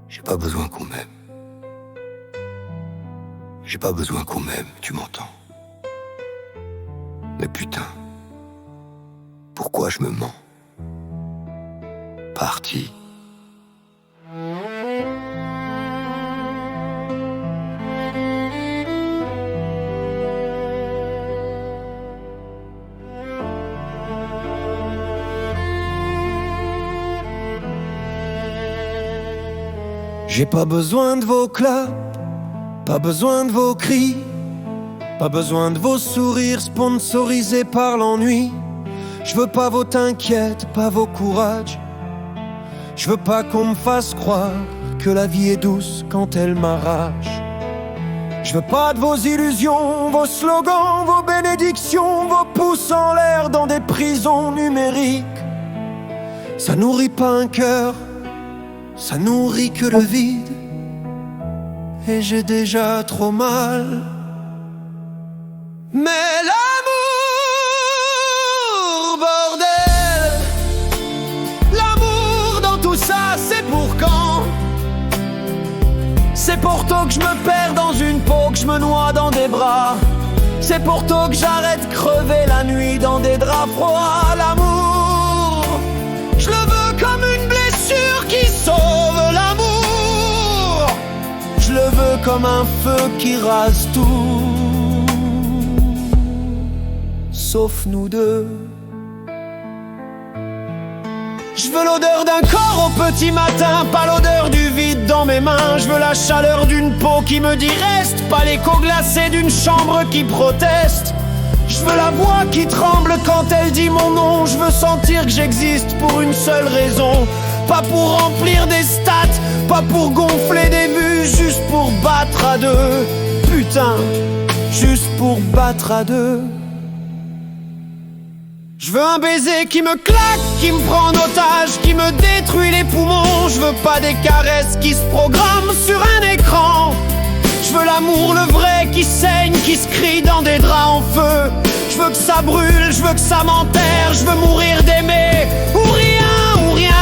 J'ai pas besoin qu'on m'aime. J'ai pas besoin qu'on m'aime, tu m'entends? Mais putain, pourquoi je me mens? Parti. J'ai pas besoin de vos claps, pas besoin de vos cris, pas besoin de vos sourires sponsorisés par l'ennui. Je veux pas vos t'inquiètes, pas vos courages. Je veux pas qu'on me fasse croire que la vie est douce quand elle m'arrache. Je veux pas de vos illusions, vos slogans, vos bénédictions, vos pouces en l'air dans des prisons numériques. Ça nourrit pas un cœur, ça nourrit que le vide. Et j'ai déjà trop mal. Mais l'amour, bordel, l'amour dans tout ça, c'est pour quand? C'est pour tôt que je me perds dans une peau, que je me noie dans des bras. C'est pour tôt que j'arrête de crever la nuit dans des draps froids. L'amour, je le veux comme une blessure qui sauve l'amour. Je le veux comme un feu qui rase tout, sauf nous deux. Je veux l'odeur d'un corps au petit matin, pas l'odeur du vide dans mes mains. Je veux la chaleur d'une peau qui me dit reste, pas l'écho glacé d'une chambre qui proteste. Je veux la voix qui tremble quand elle dit mon nom. Je veux sentir que j'existe pour une seule raison, pas pour remplir des stats, pas pour gonfler des vues, juste pour battre à deux. Putain, juste pour battre à deux. Je veux un baiser qui me claque, qui me prend en otage, qui me détruit les poumons. Je veux pas des caresses qui se programment sur un écran. Je veux l'amour, le vrai, qui saigne, qui se crie dans des draps en feu. Je veux que ça brûle, je veux que ça m'enterre. Je veux mourir d'aimer, ou rien, ou rien.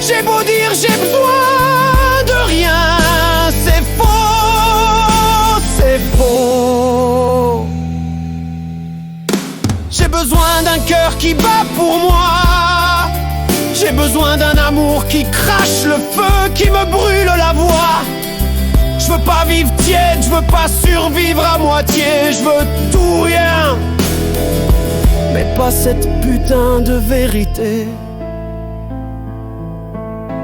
J'ai beau dire j'ai besoin de rien, c'est faux, c'est faux. J'ai besoin d'un cœur qui bat pour moi. J'ai besoin d'un amour qui crache le feu, qui me brûle la voix. Je veux pas vivre tiède, je veux pas survivre à moitié. Je veux tout, rien, mais pas cette putain de vérité.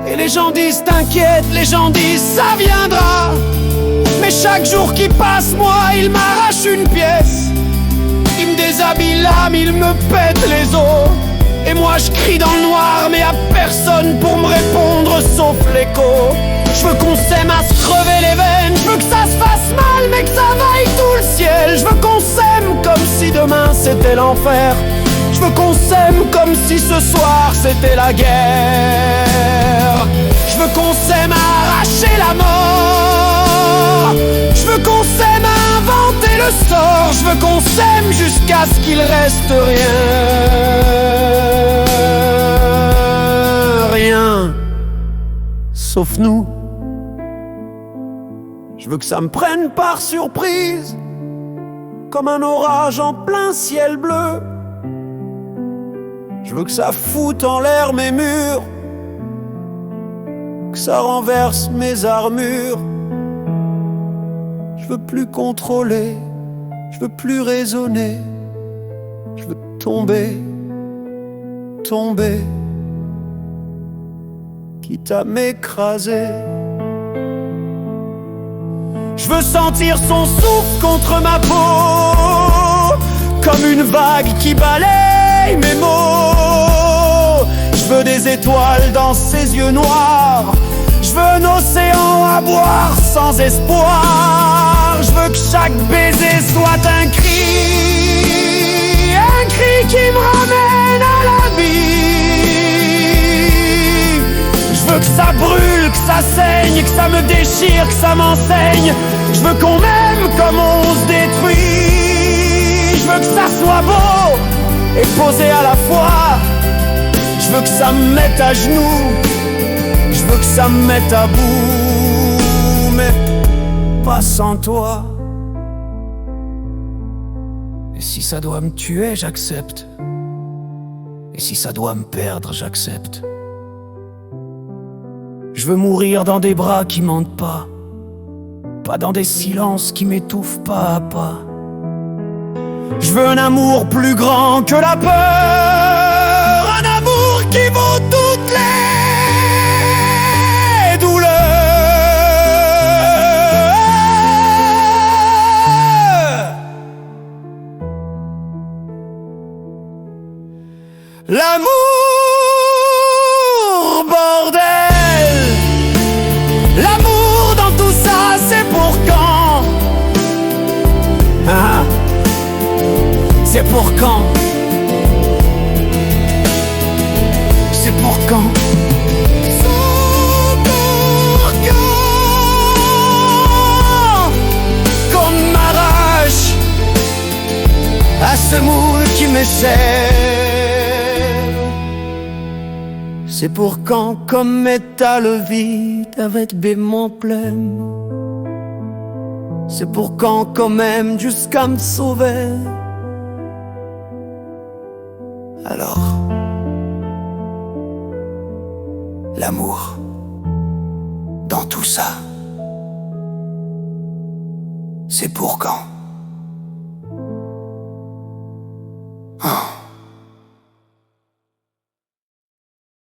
Et les gens disent t'inquiète, les gens disent ça viendra. Mais chaque jour qui passe, moi, il m'arrache une pièce. Il me déshabille l'âme, il me pète les os. Et moi je crie dans le noir, mais y'a personne pour me répondre sauf l'écho. Je veux qu'on s'aime à se crever les veines. Je veux que ça se fasse mal, mais que ça vaille tout le ciel. Je veux qu'on s'aime comme si demain c'était l'enfer. Je veux qu'on s'aime comme si ce soir c'était la guerre. Je veux qu'on s'aime à arracher la mort. Je veux qu'on s'aime à inventer le sort. Je veux qu'on s'aime jusqu'à ce qu'il reste rien. Rien, sauf nous. Je veux que ça me prenne par surprise, comme un orage en plein ciel bleu. Je veux que ça foute en l'air mes murs, que ça renverse mes armures. Je veux plus contrôler, je veux plus raisonner. Je veux tomber, tomber, quitte à m'écraser. Je veux sentir son souffle contre ma peau, comme une vague qui balaye mes mots. Je veux des étoiles dans ses yeux noirs. Je veux un océan à boire sans espoir. Je veux que chaque baiser soit un cri qui me ramène à la vie. Je veux que ça brûle, que ça saigne, que ça me déchire, que ça m'enseigne. Je veux qu'on m'aime comme on se détruit. Je veux que ça soit beau et posé à la fois. Je veux que ça me mette à genoux Je veux que ça me mette à bout, mais pas sans toi. Et si ça doit me tuer, j'accepte. Et si ça doit me perdre, j'accepte. Je veux mourir dans des bras qui mentent pas, pas dans des silences qui m'étouffent pas à pas. Je veux un amour plus grand que la peur, un amour qui vaut toutes les douleurs. L'amour, bordel, l'amour dans tout ça, c'est pour quand? Ah, c'est pour quand? C'est pour quand? C'est pour quand? Qu'on m'arrache à ce moule qui m'échappe. C'est pour quand, comme métal vide avec bémol plein. C'est pour quand, quand même, jusqu'à me sauver. Alors, l'amour, dans tout ça, c'est pour quand?